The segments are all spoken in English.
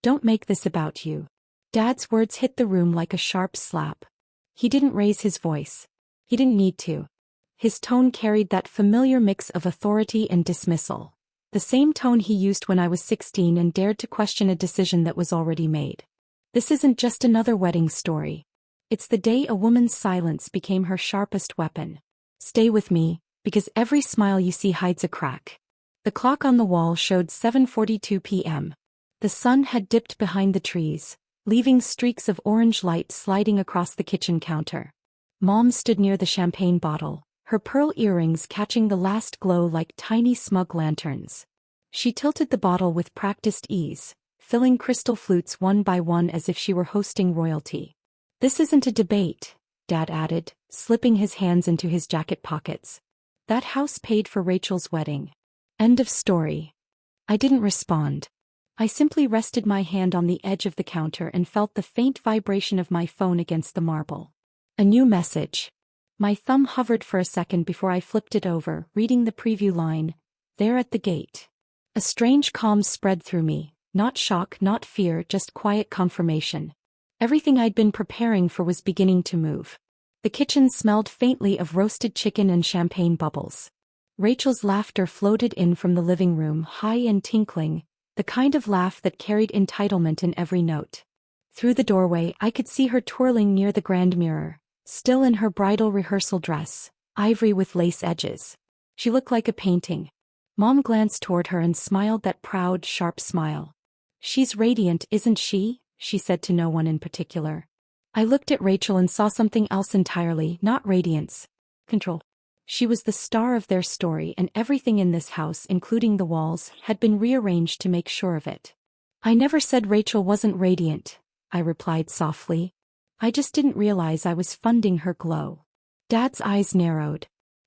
Don't make this about you. Dad's words hit the room like a sharp slap. He didn't raise his voice. He didn't need to. His tone carried that familiar mix of authority and dismissal. The same tone he used when I was 16 and dared to question a decision that was already made. This isn't just another wedding story. It's the day a woman's silence became her sharpest weapon. Stay with me, because every smile you see hides a crack. The clock on the wall showed 7:42 p.m. The sun had dipped behind the trees, leaving streaks of orange light sliding across the kitchen counter. Mom stood near the champagne bottle, her pearl earrings catching the last glow like tiny smug lanterns. She tilted the bottle with practiced ease, filling crystal flutes one by one as if she were hosting royalty. This isn't a debate, Dad added, slipping his hands into his jacket pockets. That house paid for Rachel's wedding. End of story. I didn't respond. I simply rested my hand on the edge of the counter and felt the faint vibration of my phone against the marble. A new message. My thumb hovered for a second before I flipped it over, reading the preview line, "There at the gate." A strange calm spread through me, not shock, not fear, just quiet confirmation. Everything I'd been preparing for was beginning to move. The kitchen smelled faintly of roasted chicken and champagne bubbles. Rachel's laughter floated in from the living room, high and tinkling, the kind of laugh that carried entitlement in every note. Through the doorway I could see her twirling near the grand mirror, still in her bridal rehearsal dress, ivory with lace edges. She looked like a painting. Mom glanced toward her and smiled that proud, sharp smile. "She's radiant, isn't she?" she said to no one in particular. I looked at Rachel and saw something else entirely, not radiance. Control. She was the star of their story, and everything in this house, including the walls, had been rearranged to make sure of it. "I never said Rachel wasn't radiant," I replied softly. "I just didn't realize I was funding her glow." Dad's eyes narrowed.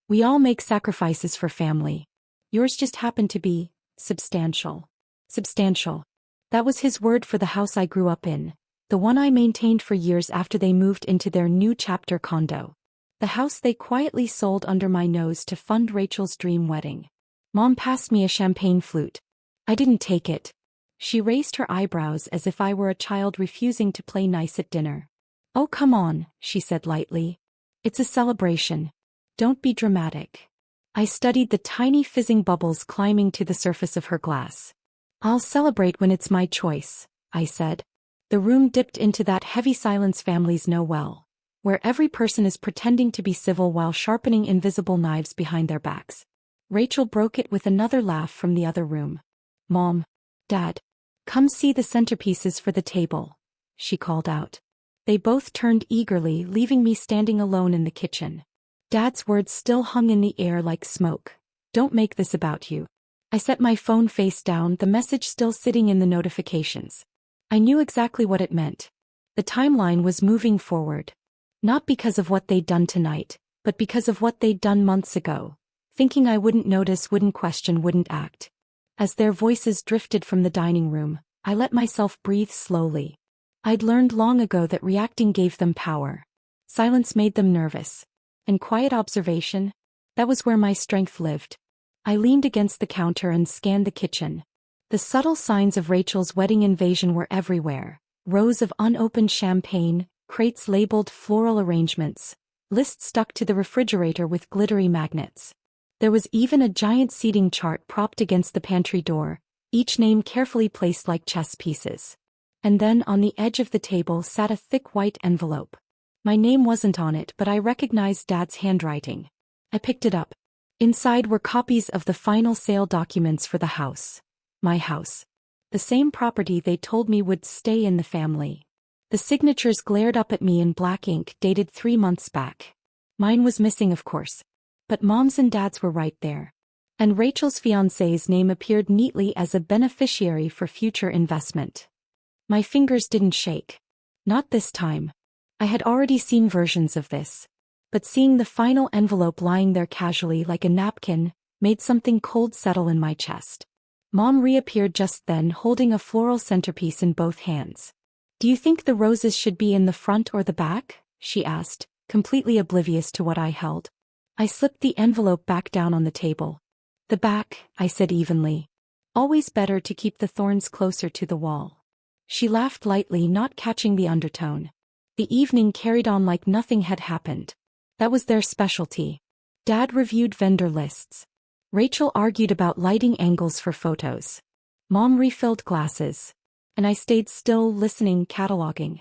"We all make sacrifices for family. Yours just happened to be substantial." Substantial. That was his word for the house I grew up in, the one I maintained for years after they moved into their new chapter condo. The house they quietly sold under my nose to fund Rachel's dream wedding. Mom passed me a champagne flute. I didn't take it. She raised her eyebrows as if I were a child refusing to play nice at dinner. "Oh, come on," she said lightly. "It's a celebration. Don't be dramatic." I studied the tiny fizzing bubbles climbing to the surface of her glass. "I'll celebrate when it's my choice," I said. The room dipped into that heavy silence families know well, where every person is pretending to be civil while sharpening invisible knives behind their backs. Rachel broke it with another laugh from the other room. "Mom, Dad, come see the centerpieces for the table," she called out. They both turned eagerly, leaving me standing alone in the kitchen. Dad's words still hung in the air like smoke. "Don't make this about you." I set my phone face down, the message still sitting in the notifications. I knew exactly what it meant. The timeline was moving forward. Not because of what they'd done tonight, but because of what they'd done months ago. Thinking I wouldn't notice, wouldn't question, wouldn't act. As their voices drifted from the dining room, I let myself breathe slowly. I'd learned long ago that reacting gave them power. Silence made them nervous. And quiet observation? That was where my strength lived. I leaned against the counter and scanned the kitchen. The subtle signs of Rachel's wedding invasion were everywhere. Rows of unopened champagne, crates labeled floral arrangements, lists stuck to the refrigerator with glittery magnets. There was even a giant seating chart propped against the pantry door, each name carefully placed like chess pieces. And then on the edge of the table sat a thick white envelope. My name wasn't on it, but I recognized Dad's handwriting. I picked it up. Inside were copies of the final sale documents for the house. My house. The same property they told me would stay in the family. The signatures glared up at me in black ink dated 3 months back. Mine was missing, of course. But Mom's and Dad's were right there. And Rachel's fiancé's name appeared neatly as a beneficiary for future investment. My fingers didn't shake. Not this time. I had already seen versions of this. But seeing the final envelope lying there casually like a napkin made something cold settle in my chest. Mom reappeared just then, holding a floral centerpiece in both hands. "Do you think the roses should be in the front or the back?" she asked, completely oblivious to what I held. I slipped the envelope back down on the table. "The back," I said evenly. "Always better to keep the thorns closer to the wall." She laughed lightly, not catching the undertone. The evening carried on like nothing had happened. That was their specialty. Dad reviewed vendor lists. Rachel argued about lighting angles for photos. Mom refilled glasses. And I stayed still, listening, cataloging.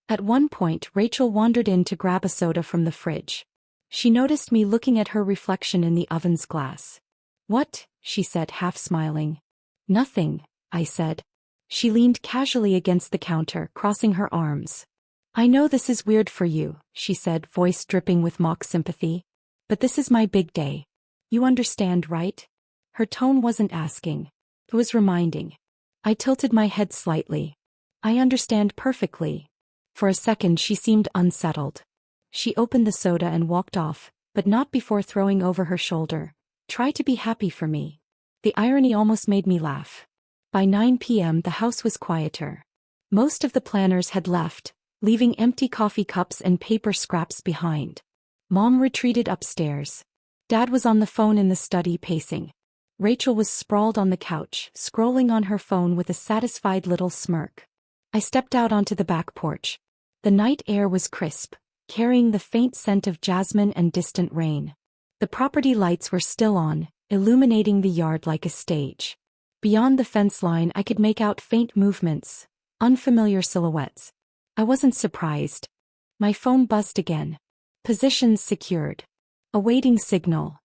At one point, Rachel wandered in to grab a soda from the fridge. She noticed me looking at her reflection in the oven's glass. "What?" she said, half smiling. "Nothing," I said. She leaned casually against the counter, crossing her arms. "I know this is weird for you," she said, voice dripping with mock sympathy. "But this is my big day. You understand, right?" Her tone wasn't asking. It was reminding. I tilted my head slightly. "I understand perfectly." For a second she seemed unsettled. She opened the soda and walked off, but not before throwing over her shoulder, "Try to be happy for me." The irony almost made me laugh. By 9 p.m. the house was quieter. Most of the planners had left, leaving empty coffee cups and paper scraps behind. Mom retreated upstairs. Dad was on the phone in the study, pacing. Rachel was sprawled on the couch, scrolling on her phone with a satisfied little smirk. I stepped out onto the back porch. The night air was crisp, carrying the faint scent of jasmine and distant rain. The property lights were still on, illuminating the yard like a stage. Beyond the fence line I could make out faint movements, unfamiliar silhouettes. I wasn't surprised. My phone buzzed again. Positions secured. Awaiting signal.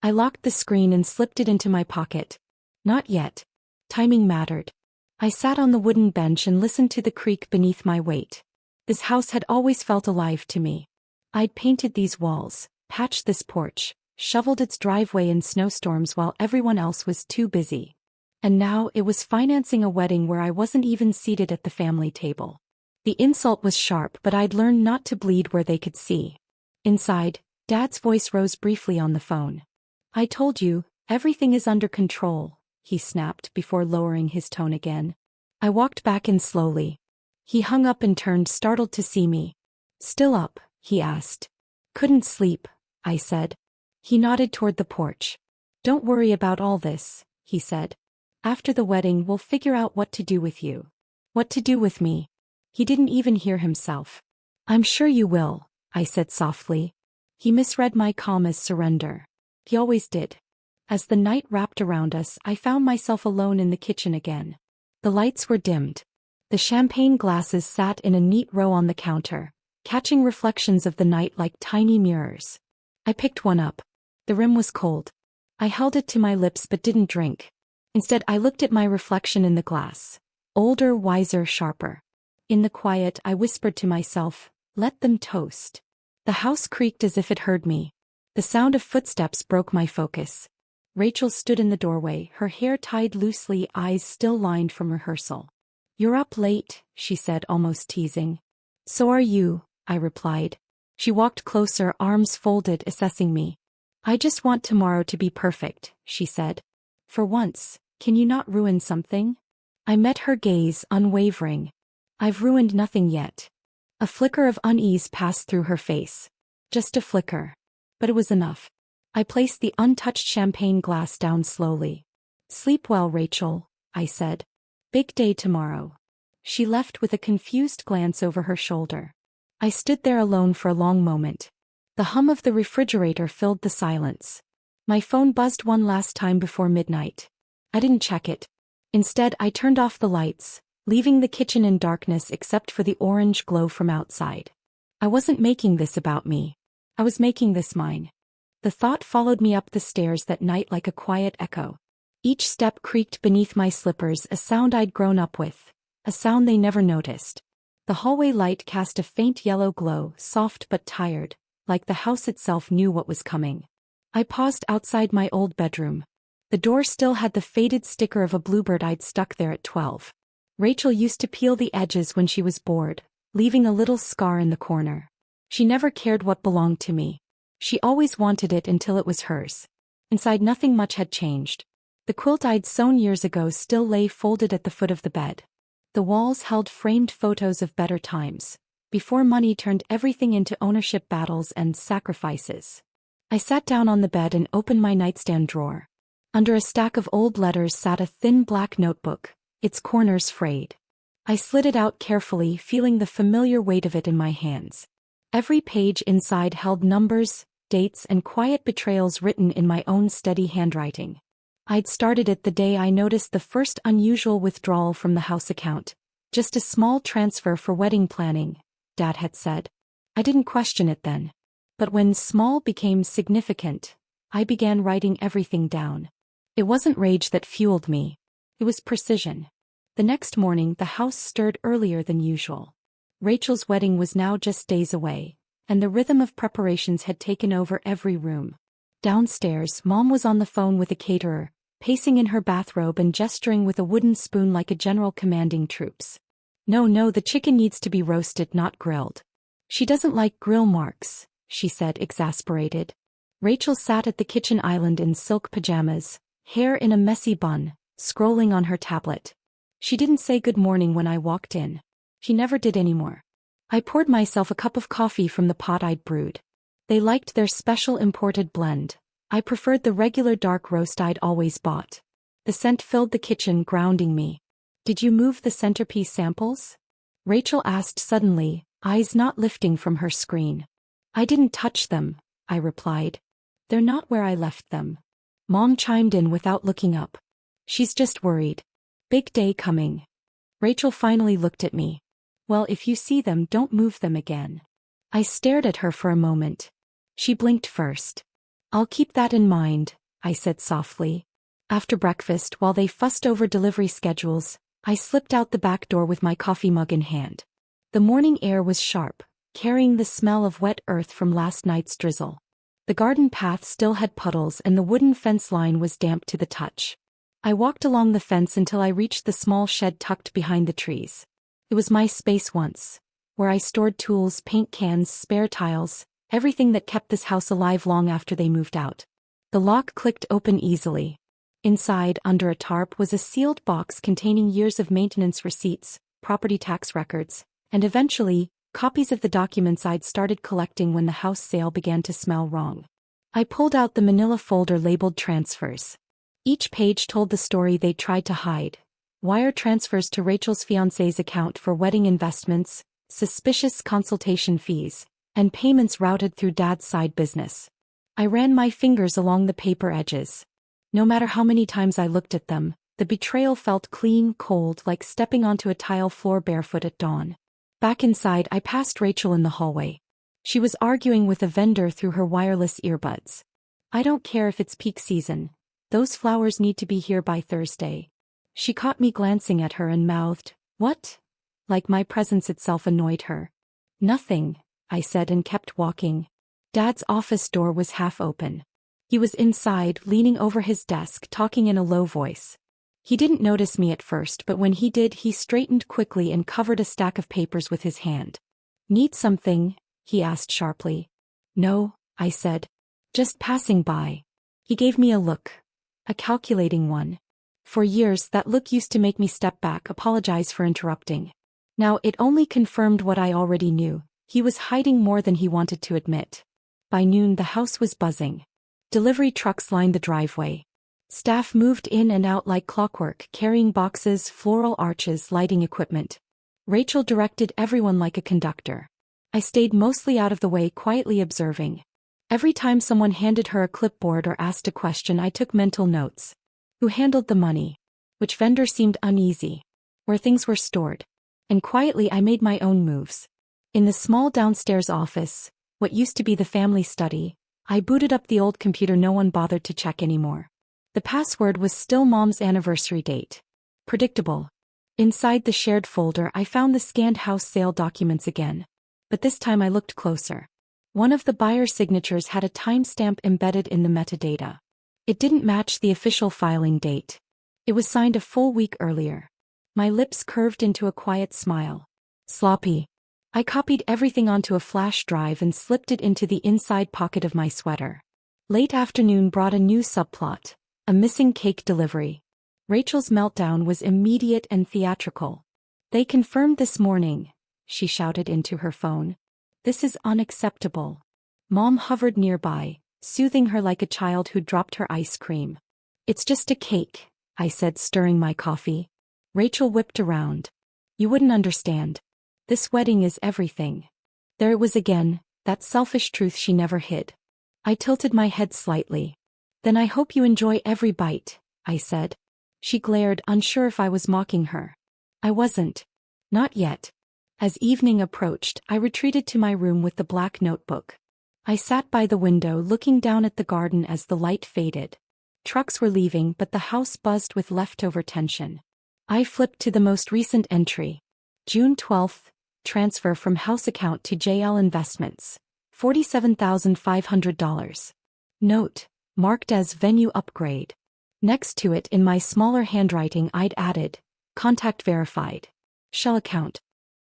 I locked the screen and slipped it into my pocket. Not yet. Timing mattered. I sat on the wooden bench and listened to the creak beneath my weight. This house had always felt alive to me. I'd painted these walls, patched this porch, shoveled its driveway in snowstorms while everyone else was too busy. And now it was financing a wedding where I wasn't even seated at the family table. The insult was sharp, but I'd learned not to bleed where they could see. Inside, Dad's voice rose briefly on the phone. "I told you, everything is under control," he snapped before lowering his tone again. I walked back in slowly. He hung up and turned, startled to see me. "Still up?" he asked. "Couldn't sleep," I said. He nodded toward the porch. "Don't worry about all this," he said. "After the wedding we'll figure out what to do with you." What to do with me? He didn't even hear himself. "I'm sure you will," I said softly. He misread my calm as surrender. He always did. As the night wrapped around us, I found myself alone in the kitchen again. The lights were dimmed. The champagne glasses sat in a neat row on the counter, catching reflections of the night like tiny mirrors. I picked one up. The rim was cold. I held it to my lips but didn't drink. Instead, I looked at my reflection in the glass. Older, wiser, sharper. In the quiet, I whispered to myself, "Let them toast." The house creaked as if it heard me. The sound of footsteps broke my focus. Rachel stood in the doorway, her hair tied loosely, eyes still lined from rehearsal. "You're up late," she said, almost teasing. "So are you," I replied. She walked closer, arms folded, assessing me. "I just want tomorrow to be perfect," she said. "For once, can you not ruin something?" I met her gaze, unwavering. "I've ruined nothing yet." A flicker of unease passed through her face. Just a flicker. But it was enough. I placed the untouched champagne glass down slowly. "Sleep well, Rachel," I said. "Big day tomorrow." She left with a confused glance over her shoulder. I stood there alone for a long moment. The hum of the refrigerator filled the silence. My phone buzzed one last time before midnight. I didn't check it. Instead, I turned off the lights, leaving the kitchen in darkness except for the orange glow from outside. I wasn't making this about me. I was making this mine. The thought followed me up the stairs that night like a quiet echo. Each step creaked beneath my slippers, a sound I'd grown up with, a sound they never noticed. The hallway light cast a faint yellow glow, soft but tired, like the house itself knew what was coming. I paused outside my old bedroom. The door still had the faded sticker of a bluebird I'd stuck there at 12. Rachel used to peel the edges when she was bored, leaving a little scar in the corner. She never cared what belonged to me. She always wanted it until it was hers. Inside, nothing much had changed. The quilt I'd sewn years ago still lay folded at the foot of the bed. The walls held framed photos of better times, before money turned everything into ownership battles and sacrifices. I sat down on the bed and opened my nightstand drawer. Under a stack of old letters sat a thin black notebook, its corners frayed. I slid it out carefully, feeling the familiar weight of it in my hands. Every page inside held numbers, dates, and quiet betrayals written in my own steady handwriting. I'd started it the day I noticed the first unusual withdrawal from the house account. Just a small transfer for wedding planning, Dad had said. I didn't question it then. But when small became significant, I began writing everything down. It wasn't rage that fueled me. It was precision. The next morning the house stirred earlier than usual. Rachel's wedding was now just days away, and the rhythm of preparations had taken over every room. Downstairs, Mom was on the phone with a caterer, pacing in her bathrobe and gesturing with a wooden spoon like a general commanding troops. No, the chicken needs to be roasted, not grilled. She doesn't like grill marks, she said, exasperated. Rachel sat at the kitchen island in silk pajamas, hair in a messy bun, scrolling on her tablet. She didn't say good morning when I walked in. She never did anymore. I poured myself a cup of coffee from the pot I'd brewed. They liked their special imported blend. I preferred the regular dark roast I'd always bought. The scent filled the kitchen, grounding me. Did you move the centerpiece samples? Rachel asked suddenly, eyes not lifting from her screen. I didn't touch them, I replied. They're not where I left them. Mom chimed in without looking up. She's just worried. Big day coming. Rachel finally looked at me. Well, if you see them, don't move them again. I stared at her for a moment. She blinked first. I'll keep that in mind, I said softly. After breakfast, while they fussed over delivery schedules, I slipped out the back door with my coffee mug in hand. The morning air was sharp, carrying the smell of wet earth from last night's drizzle. The garden path still had puddles and the wooden fence line was damp to the touch. I walked along the fence until I reached the small shed tucked behind the trees. It was my space once, where I stored tools, paint cans, spare tiles, everything that kept this house alive long after they moved out. The lock clicked open easily. Inside, under a tarp, was a sealed box containing years of maintenance receipts, property tax records, and eventually, copies of the documents I'd started collecting when the house sale began to smell wrong. I pulled out the manila folder labeled transfers. Each page told the story they tried to hide. Wire transfers to Rachel's fiancé's account for wedding investments, suspicious consultation fees, and payments routed through Dad's side business. I ran my fingers along the paper edges. No matter how many times I looked at them, the betrayal felt clean, cold, like stepping onto a tile floor barefoot at dawn. Back inside, I passed Rachel in the hallway. She was arguing with a vendor through her wireless earbuds. I don't care if it's peak season. Those flowers need to be here by Thursday. She caught me glancing at her and mouthed, "What?" Like my presence itself annoyed her. "Nothing," I said and kept walking. Dad's office door was half open. He was inside, leaning over his desk, talking in a low voice. He didn't notice me at first, but when he did, he straightened quickly and covered a stack of papers with his hand. "Need something?" he asked sharply. "No," I said. "Just passing by." He gave me a look. A calculating one. For years, that look used to make me step back, apologize for interrupting. Now it only confirmed what I already knew. He was hiding more than he wanted to admit. By noon, the house was buzzing. Delivery trucks lined the driveway. Staff moved in and out like clockwork, carrying boxes, floral arches, lighting equipment. Rachel directed everyone like a conductor. I stayed mostly out of the way, quietly observing. Every time someone handed her a clipboard or asked a question, I took mental notes. Who handled the money? Which vendor seemed uneasy? Where things were stored? And quietly I made my own moves. In the small downstairs office, what used to be the family study, I booted up the old computer no one bothered to check anymore. The password was still Mom's anniversary date. Predictable. Inside the shared folder, I found the scanned house sale documents again. But this time I looked closer. One of the buyer's signatures had a timestamp embedded in the metadata. It didn't match the official filing date. It was signed a full week earlier. My lips curved into a quiet smile. Sloppy. I copied everything onto a flash drive and slipped it into the inside pocket of my sweater. Late afternoon brought a new subplot. A missing cake delivery. Rachel's meltdown was immediate and theatrical. "They confirmed this morning," she shouted into her phone. "This is unacceptable." Mom hovered nearby, soothing her like a child who dropped her ice cream. "It's just a cake," I said, stirring my coffee. Rachel whipped around. You wouldn't understand. This wedding is everything. There it was again, that selfish truth she never hid. I tilted my head slightly. Then I hope you enjoy every bite, I said. She glared, unsure if I was mocking her. I wasn't. Not yet. As evening approached, I retreated to my room with the black notebook. I sat by the window looking down at the garden as the light faded. Trucks were leaving, but the house buzzed with leftover tension. I flipped to the most recent entry. June 12th, transfer from house account to JL Investments. $47,500. Note, marked as venue upgrade. Next to it in my smaller handwriting I'd added, contact verified. Shell account.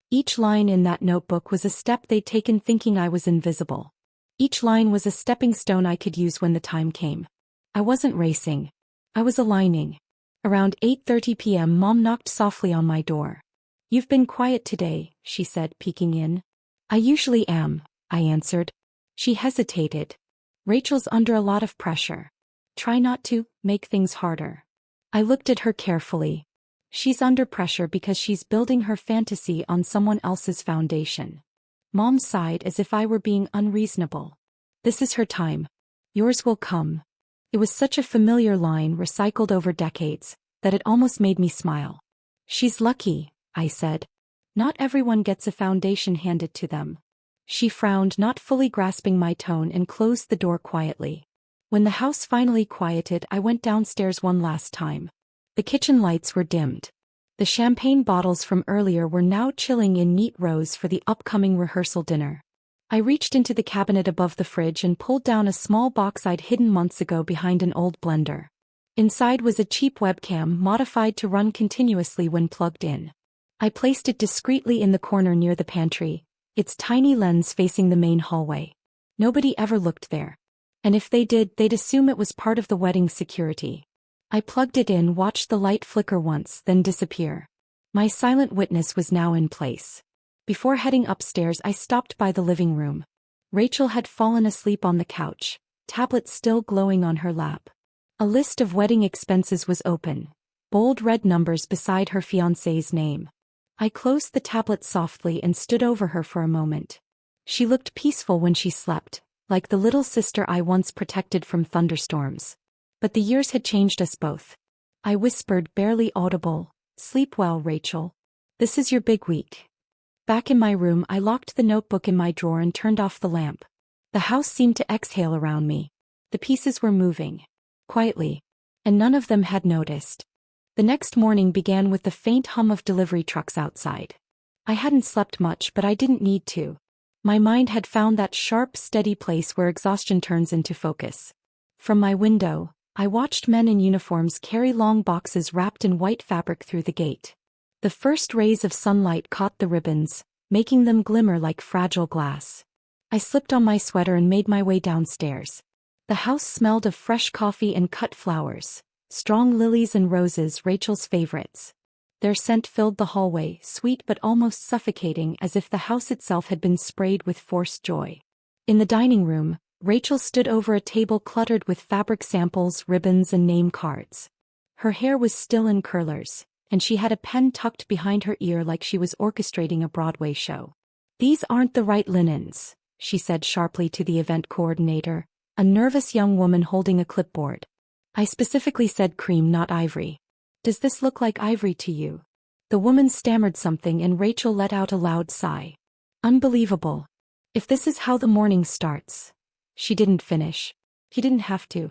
Each line in that notebook was a step they'd taken thinking I was invisible. Each line was a stepping stone I could use when the time came. I wasn't racing. I was aligning. Around 8:30 p.m. Mom knocked softly on my door. You've been quiet today, she said, peeking in. I usually am, I answered. She hesitated. Rachel's under a lot of pressure. Try not to make things harder. I looked at her carefully. She's under pressure because she's building her fantasy on someone else's foundation. Mom sighed as if I were being unreasonable. This is her time. Yours will come. It was such a familiar line recycled over decades that it almost made me smile. She's lucky, I said. Not everyone gets a foundation handed to them. She frowned, not fully grasping my tone, and closed the door quietly. When the house finally quieted, I went downstairs one last time. The kitchen lights were dimmed. The champagne bottles from earlier were now chilling in neat rows for the upcoming rehearsal dinner. I reached into the cabinet above the fridge and pulled down a small box I'd hidden months ago behind an old blender. Inside was a cheap webcam modified to run continuously when plugged in. I placed it discreetly in the corner near the pantry, its tiny lens facing the main hallway. Nobody ever looked there. And if they did, they'd assume it was part of the wedding security. I plugged it in, watched the light flicker once, then disappear. My silent witness was now in place. Before heading upstairs, I stopped by the living room. Rachel had fallen asleep on the couch, tablet still glowing on her lap. A list of wedding expenses was open, bold red numbers beside her fiancé's name. I closed the tablet softly and stood over her for a moment. She looked peaceful when she slept, like the little sister I once protected from thunderstorms. But the years had changed us both. I whispered, barely audible, "Sleep well, Rachel. This is your big week." Back in my room, I locked the notebook in my drawer and turned off the lamp. The house seemed to exhale around me. The pieces were moving. Quietly. And none of them had noticed. The next morning began with the faint hum of delivery trucks outside. I hadn't slept much, but I didn't need to. My mind had found that sharp, steady place where exhaustion turns into focus. From my window, I watched men in uniforms carry long boxes wrapped in white fabric through the gate. The first rays of sunlight caught the ribbons, making them glimmer like fragile glass. I slipped on my sweater and made my way downstairs. The house smelled of fresh coffee and cut flowers, strong lilies and roses, Rachel's favorites. Their scent filled the hallway, sweet but almost suffocating, as if the house itself had been sprayed with forced joy. In the dining room, Rachel stood over a table cluttered with fabric samples, ribbons, and name cards. Her hair was still in curlers, and she had a pen tucked behind her ear like she was orchestrating a Broadway show. "These aren't the right linens," she said sharply to the event coordinator, a nervous young woman holding a clipboard. "I specifically said cream, not ivory. Does this look like ivory to you?" The woman stammered something and Rachel let out a loud sigh. "Unbelievable. If this is how the morning starts." She didn't finish. He didn't have to.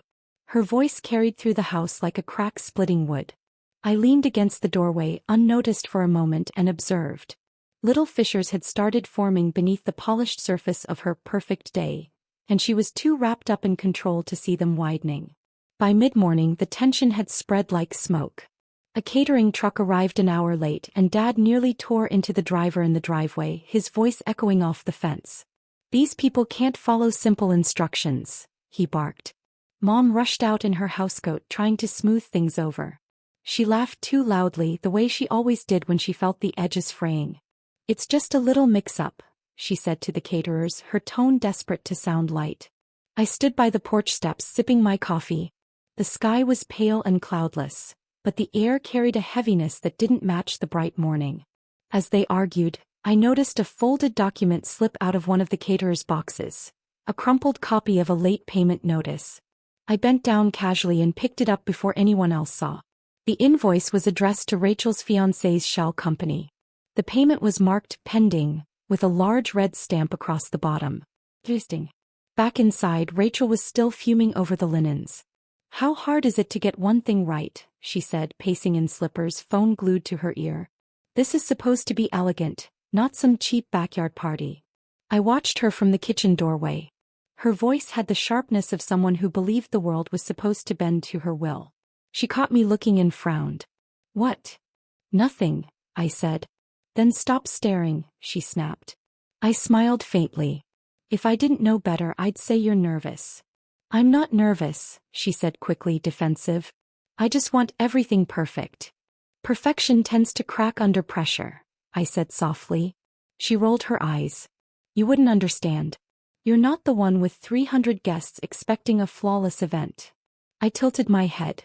Her voice carried through the house like a crack splitting wood. I leaned against the doorway, unnoticed for a moment, and observed. Little fissures had started forming beneath the polished surface of her perfect day, and she was too wrapped up in control to see them widening. By mid-morning, the tension had spread like smoke. A catering truck arrived an hour late, and Dad nearly tore into the driver in the driveway, his voice echoing off the fence. "These people can't follow simple instructions," he barked. Mom rushed out in her housecoat, trying to smooth things over. She laughed too loudly, the way she always did when she felt the edges fraying. "It's just a little mix-up," she said to the caterers, her tone desperate to sound light. I stood by the porch steps, sipping my coffee. The sky was pale and cloudless, but the air carried a heaviness that didn't match the bright morning. As they argued, I noticed a folded document slip out of one of the caterer's boxes, a crumpled copy of a late payment notice. I bent down casually and picked it up before anyone else saw. The invoice was addressed to Rachel's fiancé's shell company. The payment was marked pending, with a large red stamp across the bottom. Interesting. Back inside, Rachel was still fuming over the linens. "How hard is it to get one thing right?" she said, pacing in slippers, phone glued to her ear. "This is supposed to be elegant, not some cheap backyard party." I watched her from the kitchen doorway. Her voice had the sharpness of someone who believed the world was supposed to bend to her will. She caught me looking and frowned. "What?" "Nothing," I said. "Then stop staring," she snapped. I smiled faintly. "If I didn't know better, I'd say you're nervous." "I'm not nervous," she said quickly, defensive. "I just want everything perfect." "Perfection tends to crack under pressure," I said softly. She rolled her eyes. "You wouldn't understand. You're not the one with 300 guests expecting a flawless event." I tilted my head.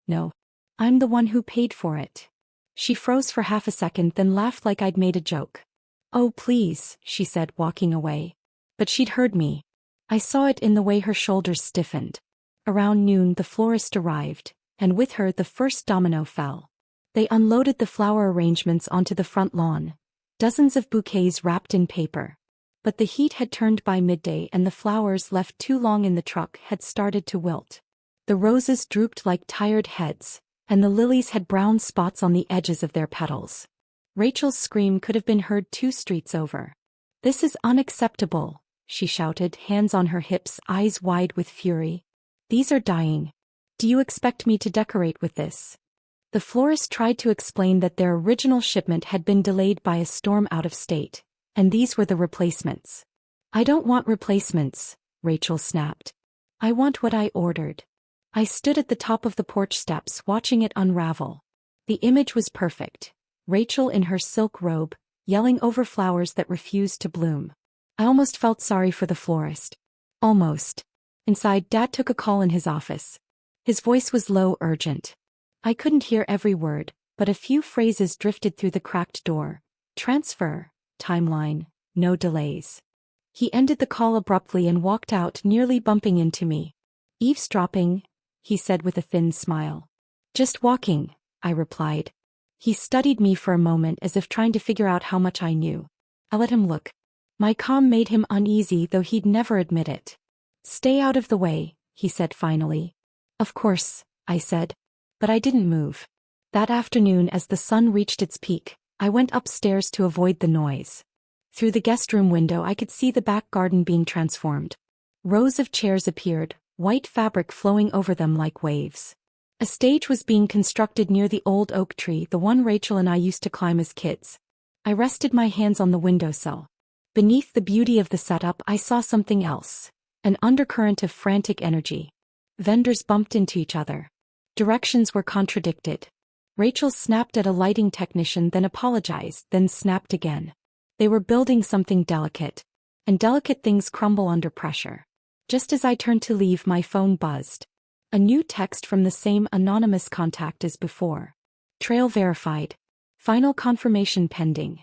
"No. I'm the one who paid for it." She froze for half a second, then laughed like I'd made a joke. "Oh please," she said, walking away. But she'd heard me. I saw it in the way her shoulders stiffened. Around noon the florist arrived, and with her the first domino fell. They unloaded the flower arrangements onto the front lawn, dozens of bouquets wrapped in paper. But the heat had turned by midday and the flowers left too long in the truck had started to wilt. The roses drooped like tired heads, and the lilies had brown spots on the edges of their petals. Rachel's scream could have been heard 2 streets over. "This is unacceptable," she shouted, hands on her hips, eyes wide with fury. "These are dying. Do you expect me to decorate with this?" The florist tried to explain that their original shipment had been delayed by a storm out of state, and these were the replacements. "I don't want replacements," Rachel snapped. "I want what I ordered." I stood at the top of the porch steps watching it unravel. The image was perfect. Rachel in her silk robe, yelling over flowers that refused to bloom. I almost felt sorry for the florist. Almost. Inside, Dad took a call in his office. His voice was low, urgent. I couldn't hear every word, but a few phrases drifted through the cracked door. "Transfer, timeline, no delays." He ended the call abruptly and walked out, nearly bumping into me. "Eavesdropping?" he said with a thin smile. "Just walking," I replied. He studied me for a moment as if trying to figure out how much I knew. I let him look. My calm made him uneasy, though he'd never admit it. "Stay out of the way," he said finally. "Of course," I said. But I didn't move. That afternoon, as the sun reached its peak, I went upstairs to avoid the noise. Through the guest room window I could see the back garden being transformed. Rows of chairs appeared, white fabric flowing over them like waves. A stage was being constructed near the old oak tree, the one Rachel and I used to climb as kids. I rested my hands on the windowsill. Beneath the beauty of the setup I saw something else, an undercurrent of frantic energy. Vendors bumped into each other. Directions were contradicted. Rachel snapped at a lighting technician, then apologized, then snapped again. They were building something delicate, and delicate things crumble under pressure. Just as I turned to leave, my phone buzzed. A new text from the same anonymous contact as before. "Trail verified. Final confirmation pending."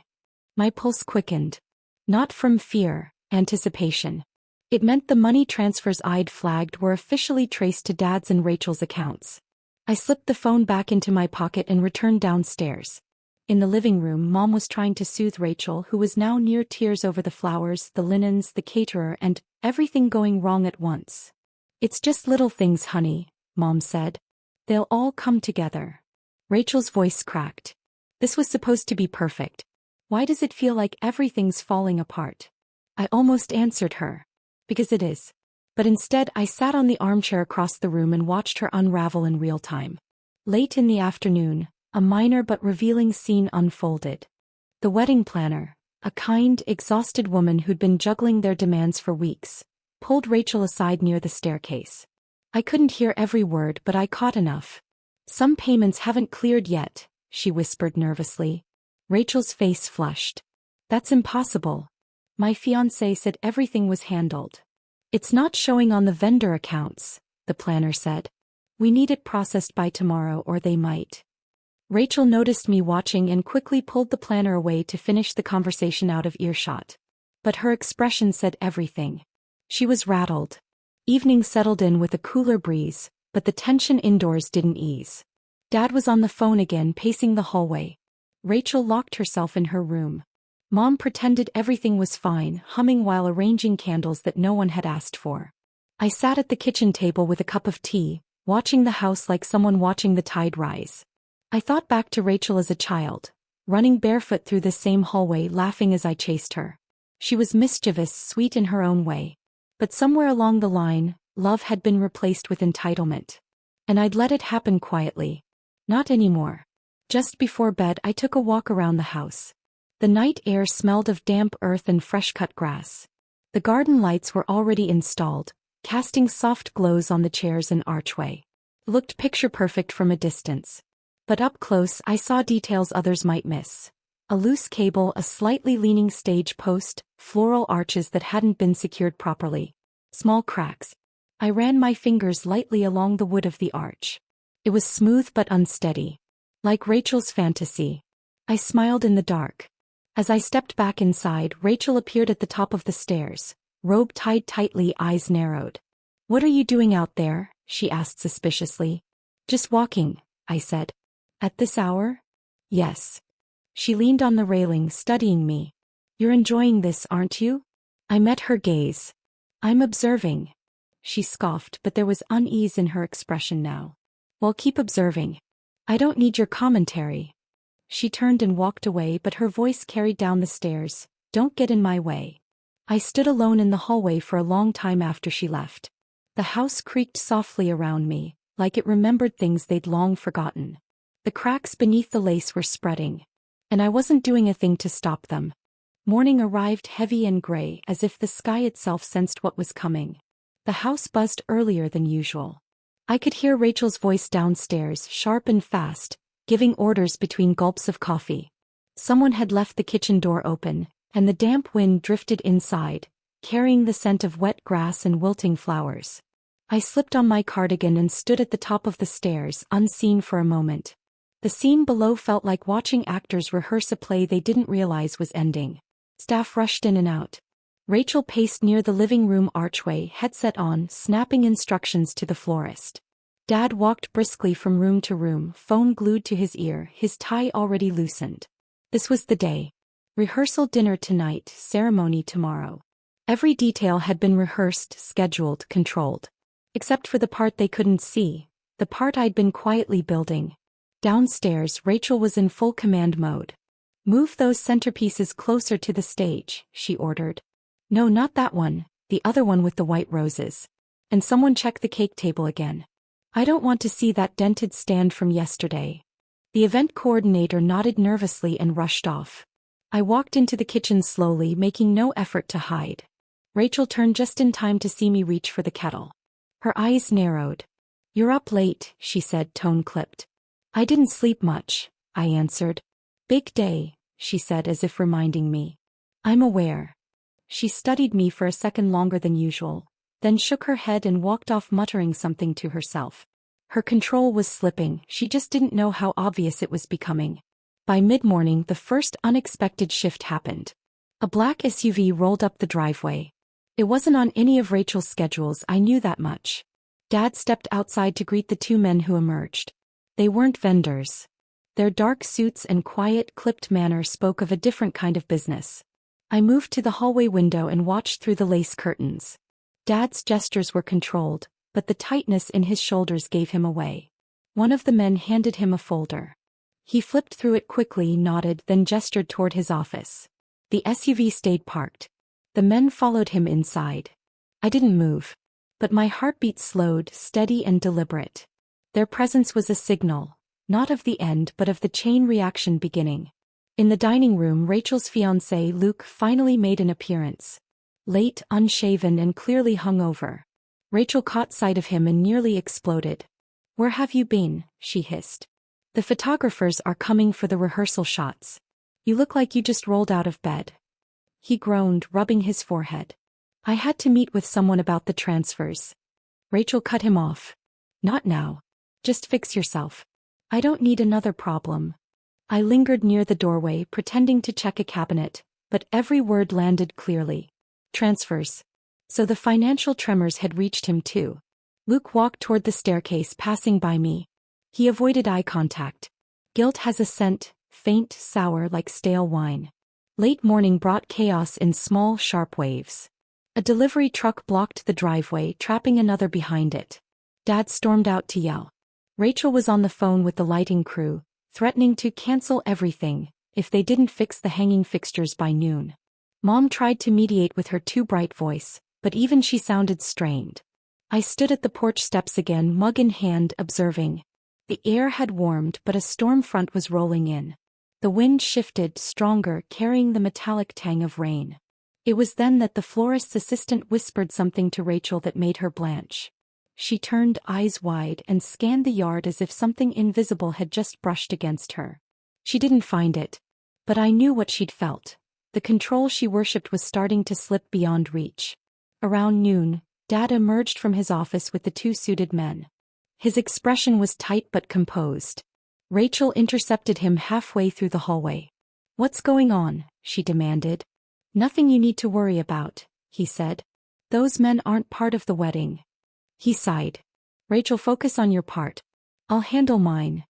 My pulse quickened. Not from fear, anticipation. It meant the money transfers I'd flagged were officially traced to Dad's and Rachel's accounts. I slipped the phone back into my pocket and returned downstairs. In the living room, Mom was trying to soothe Rachel, who was now near tears over the flowers, the linens, the caterer, and everything going wrong at once. "It's just little things, honey," Mom said. "They'll all come together." Rachel's voice cracked. "This was supposed to be perfect. Why does it feel like everything's falling apart?" I almost answered her. "Because it is." But instead I sat on the armchair across the room and watched her unravel in real time. Late in the afternoon, a minor but revealing scene unfolded. The wedding planner, a kind, exhausted woman who'd been juggling their demands for weeks, pulled Rachel aside near the staircase. I couldn't hear every word, but I caught enough. "Some payments haven't cleared yet," she whispered nervously. Rachel's face flushed. "That's impossible. My fiancé said everything was handled." "It's not showing on the vendor accounts," the planner said. "We need it processed by tomorrow or they might." Rachel noticed me watching and quickly pulled the planner away to finish the conversation out of earshot. But her expression said everything. She was rattled. Evening settled in with a cooler breeze, but the tension indoors didn't ease. Dad was on the phone again, pacing the hallway. Rachel locked herself in her room. Mom pretended everything was fine, humming while arranging candles that no one had asked for. I sat at the kitchen table with a cup of tea, watching the house like someone watching the tide rise. I thought back to Rachel as a child, running barefoot through the same hallway, laughing as I chased her. She was mischievous, sweet in her own way. But somewhere along the line, love had been replaced with entitlement. And I'd let it happen quietly. Not anymore. Just before bed, I took a walk around the house. The night air smelled of damp earth and fresh-cut grass. The garden lights were already installed, casting soft glows on the chairs and archway. It looked picture-perfect from a distance. But up close, I saw details others might miss. A loose cable, a slightly leaning stage post, floral arches that hadn't been secured properly. Small cracks. I ran my fingers lightly along the wood of the arch. It was smooth but unsteady. Like Rachel's fantasy. I smiled in the dark. As I stepped back inside, Rachel appeared at the top of the stairs, robe tied tightly, eyes narrowed. "What are you doing out there?" she asked suspiciously. "Just walking," I said. "At this hour?" "Yes." She leaned on the railing, studying me. "You're enjoying this, aren't you?" I met her gaze. "I'm observing." She scoffed, but there was unease in her expression now. "Well, keep observing. I don't need your commentary." She turned and walked away, but her voice carried down the stairs. "Don't get in my way." I stood alone in the hallway for a long time after she left. The house creaked softly around me, like it remembered things they'd long forgotten. The cracks beneath the lace were spreading. And I wasn't doing a thing to stop them. Morning arrived heavy and gray, as if the sky itself sensed what was coming. The house buzzed earlier than usual. I could hear Rachel's voice downstairs, sharp and fast, giving orders between gulps of coffee. Someone had left the kitchen door open, and the damp wind drifted inside, carrying the scent of wet grass and wilting flowers. I slipped on my cardigan and stood at the top of the stairs, unseen for a moment. The scene below felt like watching actors rehearse a play they didn't realize was ending. Staff rushed in and out. Rachel paced near the living room archway, headset on, snapping instructions to the florist. Dad walked briskly from room to room, phone glued to his ear, his tie already loosened. This was the day. Rehearsal, dinner tonight, ceremony tomorrow. Every detail had been rehearsed, scheduled, controlled. Except for the part they couldn't see, the part I'd been quietly building. Downstairs, Rachel was in full command mode. "Move those centerpieces closer to the stage," she ordered. "No, not that one, the other one with the white roses. And someone check the cake table again. I don't want to see that dented stand from yesterday." The event coordinator nodded nervously and rushed off. I walked into the kitchen slowly, making no effort to hide. Rachel turned just in time to see me reach for the kettle. Her eyes narrowed. "You're up late," she said, tone clipped. "I didn't sleep much," I answered. "Big day," she said as if reminding me. "I'm aware." She studied me for a second longer than usual, then shook her head and walked off muttering something to herself. Her control was slipping, she just didn't know how obvious it was becoming. By mid-morning, the first unexpected shift happened. A black SUV rolled up the driveway. It wasn't on any of Rachel's schedules, I knew that much. Dad stepped outside to greet the two men who emerged. They weren't vendors. Their dark suits and quiet, clipped manner spoke of a different kind of business. I moved to the hallway window and watched through the lace curtains. Dad's gestures were controlled, but the tightness in his shoulders gave him away. One of the men handed him a folder. He flipped through it quickly, nodded, then gestured toward his office. The SUV stayed parked. The men followed him inside. I didn't move. But my heartbeat slowed, steady and deliberate. Their presence was a signal, not of the end but of the chain reaction beginning. In the dining room, Rachel's fiancé, Luke, finally made an appearance. Late, unshaven and clearly hungover. Rachel caught sight of him and nearly exploded. "Where have you been?" she hissed. "The photographers are coming for the rehearsal shots. You look like you just rolled out of bed." He groaned, rubbing his forehead. "I had to meet with someone about the transfers." Rachel cut him off. "Not now. Just fix yourself." I don't need another problem. I lingered near the doorway pretending to check a cabinet, but every word landed clearly. Transfers. So the financial tremors had reached him too. Luke walked toward the staircase passing by me. He avoided eye contact. Guilt has a scent, faint, sour like stale wine. Late morning brought chaos in small, sharp waves. A delivery truck blocked the driveway, trapping another behind it. Dad stormed out to yell. Rachel was on the phone with the lighting crew, threatening to cancel everything if they didn't fix the hanging fixtures by noon. Mom tried to mediate with her too bright voice, but even she sounded strained. I stood at the porch steps again, mug in hand, observing. The air had warmed, but a storm front was rolling in. The wind shifted, stronger, carrying the metallic tang of rain. It was then that the florist's assistant whispered something to Rachel that made her blanch. She turned, eyes wide, and scanned the yard as if something invisible had just brushed against her. She didn't find it. But I knew what she'd felt. The control she worshipped was starting to slip beyond reach. Around noon, Dad emerged from his office with the two suited men. His expression was tight but composed. Rachel intercepted him halfway through the hallway. "What's going on?" she demanded. "Nothing you need to worry about," he said. "Those men aren't part of the wedding." He sighed. "Rachel, focus on your part. I'll handle mine."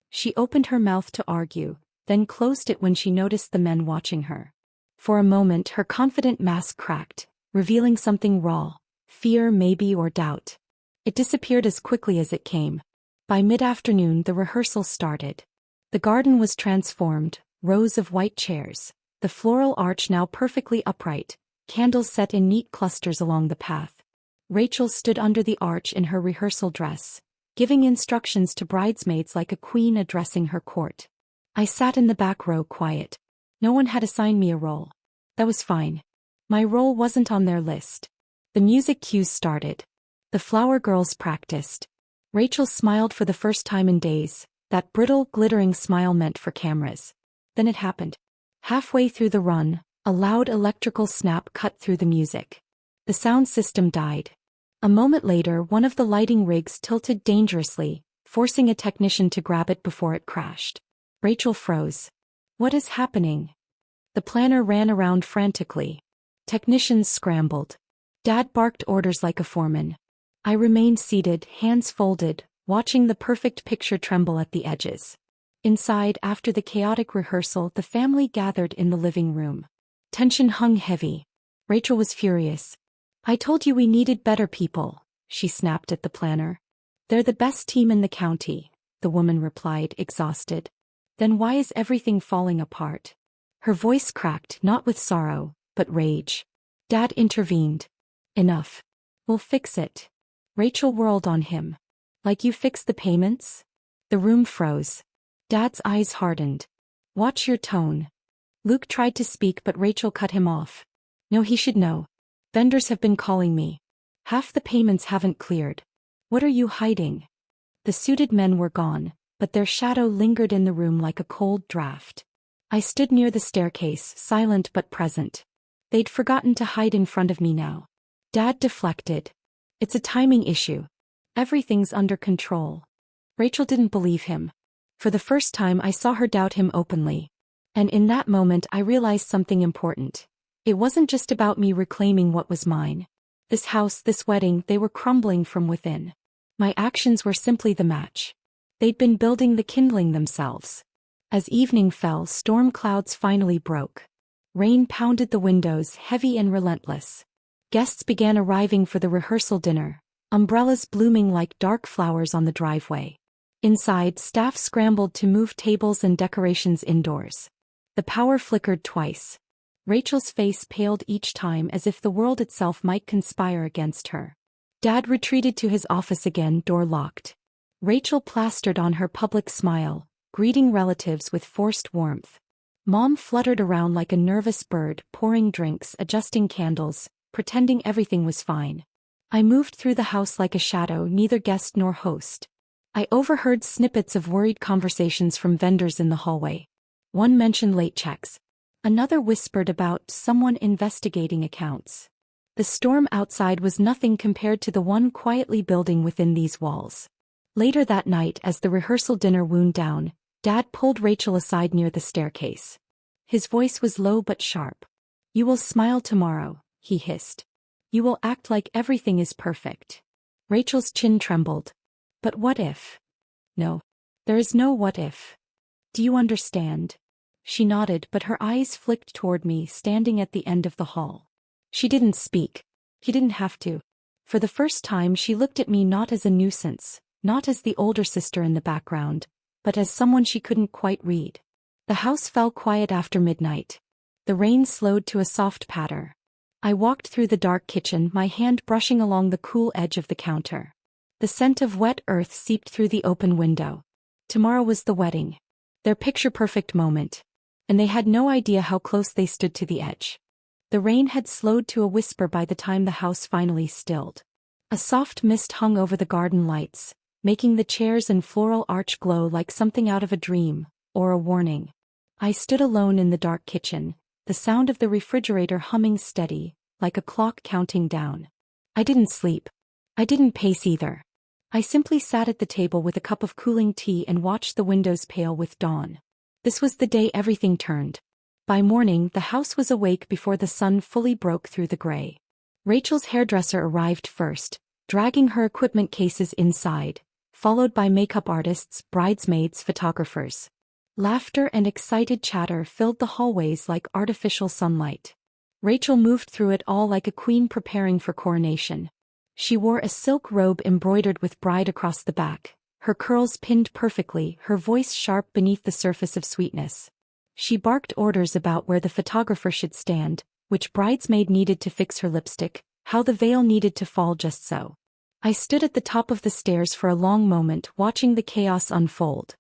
She opened her mouth to argue, then closed it when she noticed the men watching her. For a moment her confident mask cracked, revealing something raw, fear maybe or doubt. It disappeared as quickly as it came. By mid-afternoon the rehearsal started. The garden was transformed, rows of white chairs, the floral arch now perfectly upright, candles set in neat clusters along the path. Rachel stood under the arch in her rehearsal dress, giving instructions to bridesmaids like a queen addressing her court. I sat in the back row quiet. No one had assigned me a role. That was fine. My role wasn't on their list. The music cues started. The flower girls practiced. Rachel smiled for the first time in days, that brittle, glittering smile meant for cameras. Then it happened. Halfway through the run, a loud electrical snap cut through the music. The sound system died. A moment later, one of the lighting rigs tilted dangerously, forcing a technician to grab it before it crashed. Rachel froze. "What is happening?" The planner ran around frantically. Technicians scrambled. Dad barked orders like a foreman. I remained seated, hands folded, watching the perfect picture tremble at the edges. Inside, after the chaotic rehearsal, the family gathered in the living room. Tension hung heavy. Rachel was furious. "I told you we needed better people," she snapped at the planner. "They're the best team in the county," the woman replied, exhausted. "Then why is everything falling apart?" Her voice cracked, not with sorrow, but rage. Dad intervened. "Enough. We'll fix it." Rachel whirled on him. "Like you fixed the payments?" The room froze. Dad's eyes hardened. "Watch your tone." Luke tried to speak but Rachel cut him off. "No, he should know. Vendors have been calling me. Half the payments haven't cleared. What are you hiding?" The suited men were gone, but their shadow lingered in the room like a cold draft. I stood near the staircase, silent but present. They'd forgotten to hide in front of me now. Dad deflected. "It's a timing issue. Everything's under control." Rachel didn't believe him. For the first time I saw her doubt him openly. And in that moment I realized something important. It wasn't just about me reclaiming what was mine. This house, this wedding, they were crumbling from within. My actions were simply the match. They'd been building the kindling themselves. As evening fell, storm clouds finally broke. Rain pounded the windows, heavy and relentless. Guests began arriving for the rehearsal dinner, umbrellas blooming like dark flowers on the driveway. Inside, staff scrambled to move tables and decorations indoors. The power flickered twice. Rachel's face paled each time as if the world itself might conspire against her. Dad retreated to his office again, door locked. Rachel plastered on her public smile, greeting relatives with forced warmth. Mom fluttered around like a nervous bird, pouring drinks, adjusting candles, pretending everything was fine. I moved through the house like a shadow, neither guest nor host. I overheard snippets of worried conversations from vendors in the hallway. One mentioned late checks. Another whispered about someone investigating accounts. The storm outside was nothing compared to the one quietly building within these walls. Later that night, as the rehearsal dinner wound down, Dad pulled Rachel aside near the staircase. His voice was low but sharp. "You will smile tomorrow," he hissed. "You will act like everything is perfect." Rachel's chin trembled. "But what if?" "No. There is no what if. Do you understand?" She nodded, but her eyes flicked toward me, standing at the end of the hall. She didn't speak. He didn't have to. For the first time she looked at me not as a nuisance, not as the older sister in the background, but as someone she couldn't quite read. The house fell quiet after midnight. The rain slowed to a soft patter. I walked through the dark kitchen, my hand brushing along the cool edge of the counter. The scent of wet earth seeped through the open window. Tomorrow was the wedding. Their picture-perfect moment. And they had no idea how close they stood to the edge. The rain had slowed to a whisper by the time the house finally stilled. A soft mist hung over the garden lights, making the chairs and floral arch glow like something out of a dream, or a warning. I stood alone in the dark kitchen, the sound of the refrigerator humming steady, like a clock counting down. I didn't sleep. I didn't pace either. I simply sat at the table with a cup of cooling tea and watched the windows pale with dawn. This was the day everything turned. By morning, the house was awake before the sun fully broke through the gray. Rachel's hairdresser arrived first, dragging her equipment cases inside, followed by makeup artists, bridesmaids, photographers. Laughter and excited chatter filled the hallways like artificial sunlight. Rachel moved through it all like a queen preparing for coronation. She wore a silk robe embroidered with bride across the back, her curls pinned perfectly, her voice sharp beneath the surface of sweetness. She barked orders about where the photographer should stand, which bridesmaid needed to fix her lipstick, how the veil needed to fall just so. I stood at the top of the stairs for a long moment, watching the chaos unfold.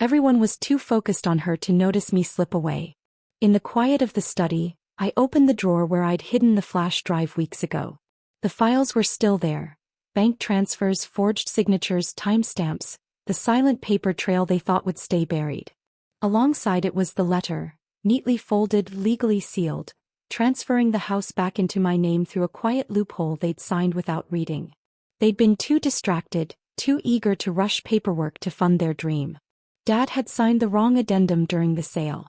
Everyone was too focused on her to notice me slip away. In the quiet of the study, I opened the drawer where I'd hidden the flash drive weeks ago. The files were still there. Bank transfers, forged signatures, timestamps, the silent paper trail they thought would stay buried. Alongside it was the letter, neatly folded, legally sealed, transferring the house back into my name through a quiet loophole they'd signed without reading. They'd been too distracted, too eager to rush paperwork to fund their dream. Dad had signed the wrong addendum during the sale.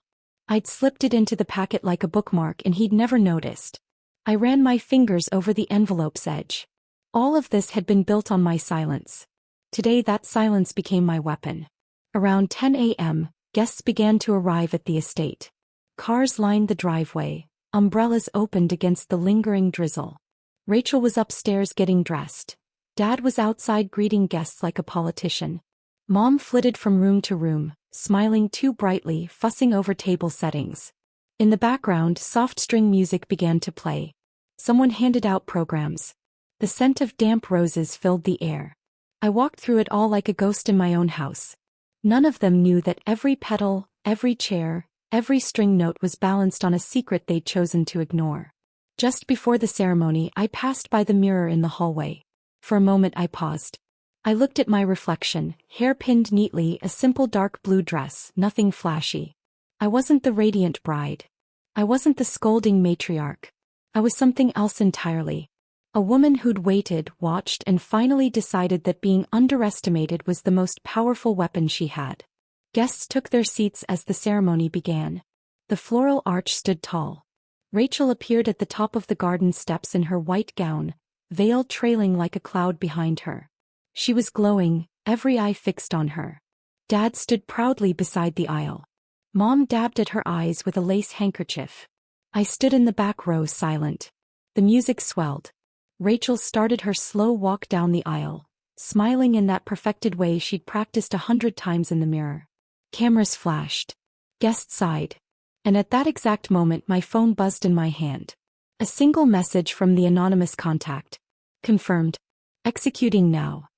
I'd slipped it into the packet like a bookmark and he'd never noticed. I ran my fingers over the envelope's edge. All of this had been built on my silence. Today that silence became my weapon. Around 10 a.m., guests began to arrive at the estate. Cars lined the driveway, umbrellas opened against the lingering drizzle. Rachel was upstairs getting dressed. Dad was outside greeting guests like a politician. Mom flitted from room to room, smiling too brightly, fussing over table settings. In the background, soft string music began to play. Someone handed out programs. The scent of damp roses filled the air. I walked through it all like a ghost in my own house. None of them knew that every petal, every chair, every string note was balanced on a secret they'd chosen to ignore. Just before the ceremony, I passed by the mirror in the hallway. For a moment I paused. I looked at my reflection, hair pinned neatly, a simple dark blue dress, nothing flashy. I wasn't the radiant bride. I wasn't the scolding matriarch. I was something else entirely. A woman who'd waited, watched, and finally decided that being underestimated was the most powerful weapon she had. Guests took their seats as the ceremony began. The floral arch stood tall. Rachel appeared at the top of the garden steps in her white gown, veil trailing like a cloud behind her. She was glowing, every eye fixed on her. Dad stood proudly beside the aisle. Mom dabbed at her eyes with a lace handkerchief. I stood in the back row silent. The music swelled. Rachel started her slow walk down the aisle, smiling in that perfected way she'd practiced 100 times in the mirror. Cameras flashed. Guests sighed. And at that exact moment my phone buzzed in my hand. A single message from the anonymous contact. Confirmed. Executing now.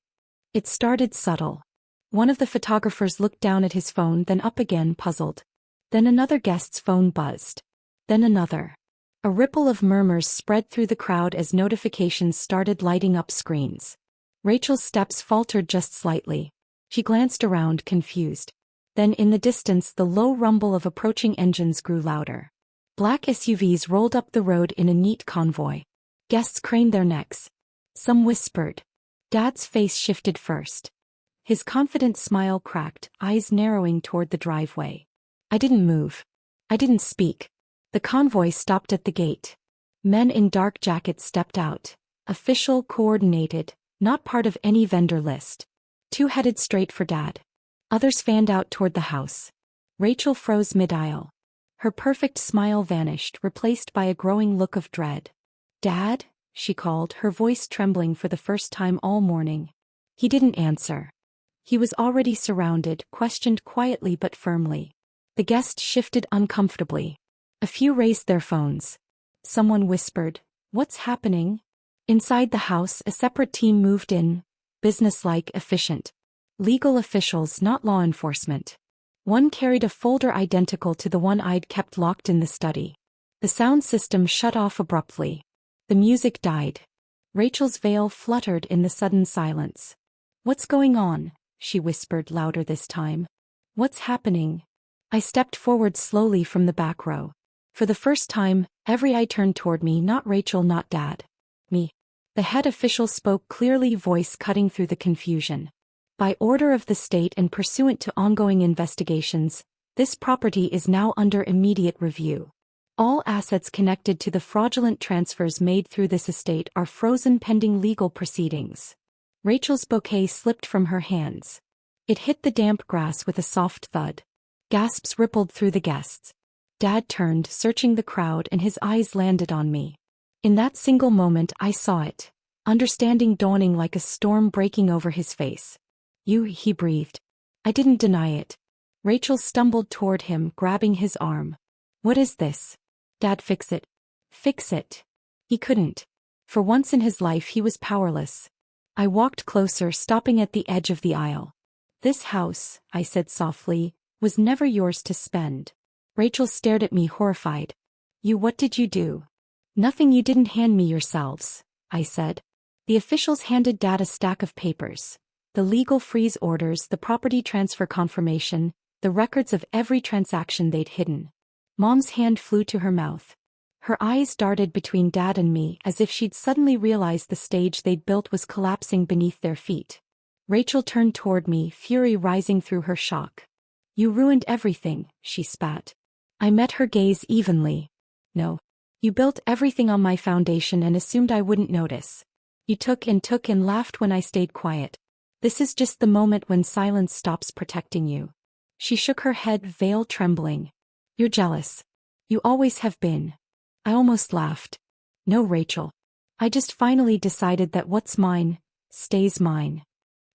It started subtle. One of the photographers looked down at his phone, then up again, puzzled. Then another guest's phone buzzed. Then another. A ripple of murmurs spread through the crowd as notifications started lighting up screens. Rachel's steps faltered just slightly. She glanced around, confused. Then in the distance the low rumble of approaching engines grew louder. Black SUVs rolled up the road in a neat convoy. Guests craned their necks. Some whispered. Dad's face shifted first. His confident smile cracked, eyes narrowing toward the driveway. I didn't move. I didn't speak. The convoy stopped at the gate. Men in dark jackets stepped out. Official, coordinated, not part of any vendor list. Two headed straight for Dad. Others fanned out toward the house. Rachel froze mid-aisle. Her perfect smile vanished, replaced by a growing look of dread. "Dad?" she called, her voice trembling for the first time all morning. He didn't answer. He was already surrounded, questioned quietly but firmly. The guests shifted uncomfortably. A few raised their phones. Someone whispered, "What's happening?" Inside the house, a separate team moved in, businesslike, efficient. Legal officials, not law enforcement. One carried a folder identical to the one I'd kept locked in the study. The sound system shut off abruptly. The music died. Rachel's veil fluttered in the sudden silence. "What's going on?" she whispered louder this time. "What's happening?" I stepped forward slowly from the back row. For the first time, every eye turned toward me, not Rachel, not Dad. Me. The head official spoke clearly, voice cutting through the confusion. "By order of the state and pursuant to ongoing investigations, this property is now under immediate review. All assets connected to the fraudulent transfers made through this estate are frozen pending legal proceedings." Rachel's bouquet slipped from her hands. It hit the damp grass with a soft thud. Gasps rippled through the guests. Dad turned, searching the crowd, and his eyes landed on me. In that single moment I saw it, understanding dawning like a storm breaking over his face. "You," he breathed. I didn't deny it. Rachel stumbled toward him, grabbing his arm. "What is this?" "Dad, fix it." Fix it. He couldn't. For once in his life he was powerless. I walked closer, stopping at the edge of the aisle. "This house," I said softly, "was never yours to spend." Rachel stared at me, horrified. What did you do?" "Nothing, you didn't hand me yourselves," I said. The officials handed Dad a stack of papers. The legal freeze orders, the property transfer confirmation, the records of every transaction they'd hidden. Mom's hand flew to her mouth. Her eyes darted between Dad and me as if she'd suddenly realized the stage they'd built was collapsing beneath their feet. Rachel turned toward me, fury rising through her shock. "You ruined everything," she spat. I met her gaze evenly. "No. You built everything on my foundation and assumed I wouldn't notice. You took and laughed when I stayed quiet. This is just the moment when silence stops protecting you." She shook her head, veil trembling. "You're jealous. You always have been." I almost laughed. "No, Rachel. I just finally decided that what's mine stays mine."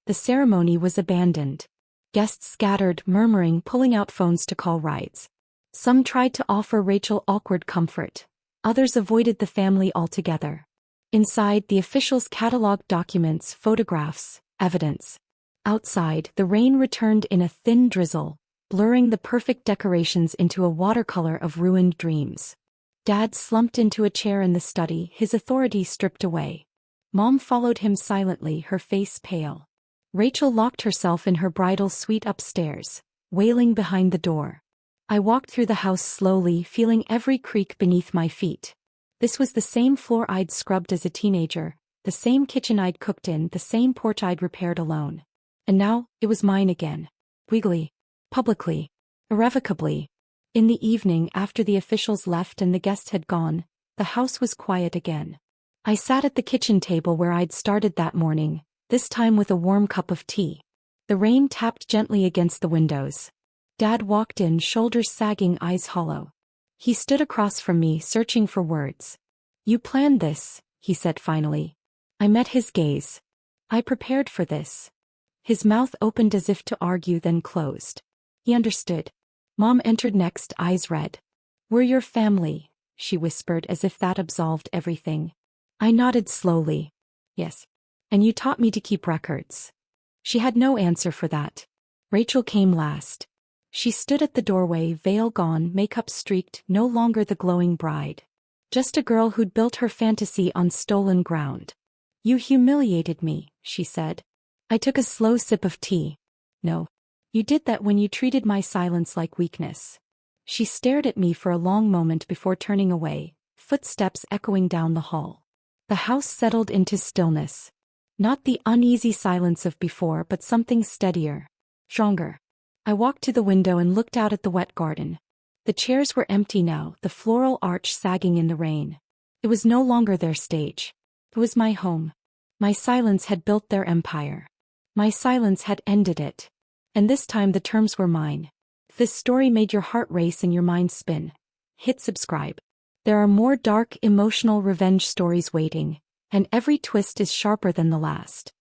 The ceremony was abandoned. Guests scattered, murmuring, pulling out phones to call rides. Some tried to offer Rachel awkward comfort. Others avoided the family altogether. Inside, the officials cataloged documents, photographs, evidence. Outside, the rain returned in a thin drizzle, blurring the perfect decorations into a watercolor of ruined dreams. Dad slumped into a chair in the study, his authority stripped away. Mom followed him silently, her face pale. Rachel locked herself in her bridal suite upstairs, wailing behind the door. I walked through the house slowly, feeling every creak beneath my feet. This was the same floor I'd scrubbed as a teenager, the same kitchen I'd cooked in, the same porch I'd repaired alone. And now, it was mine again. Legally, publicly, irrevocably. In the evening, after the officials left and the guests had gone, the house was quiet again. I sat at the kitchen table where I'd started that morning, this time with a warm cup of tea. The rain tapped gently against the windows. Dad walked in, shoulders sagging, eyes hollow. He stood across from me, searching for words. "You planned this," he said finally. I met his gaze. "I prepared for this." His mouth opened as if to argue, then closed. He understood. Mom entered next, eyes red. "We're your family," she whispered, as if that absolved everything. I nodded slowly. "Yes. And you taught me to keep records." She had no answer for that. Rachel came last. She stood at the doorway, veil gone, makeup streaked, no longer the glowing bride. Just a girl who'd built her fantasy on stolen ground. "You humiliated me," she said. I took a slow sip of tea. "No. You did that when you treated my silence like weakness." She stared at me for a long moment before turning away, footsteps echoing down the hall. The house settled into stillness. Not the uneasy silence of before, but something steadier, stronger. I walked to the window and looked out at the wet garden. The chairs were empty now, the floral arch sagging in the rain. It was no longer their stage. It was my home. My silence had built their empire. My silence had ended it. And this time the terms were mine. If this story made your heart race and your mind spin, hit subscribe. There are more dark, emotional revenge stories waiting, and every twist is sharper than the last.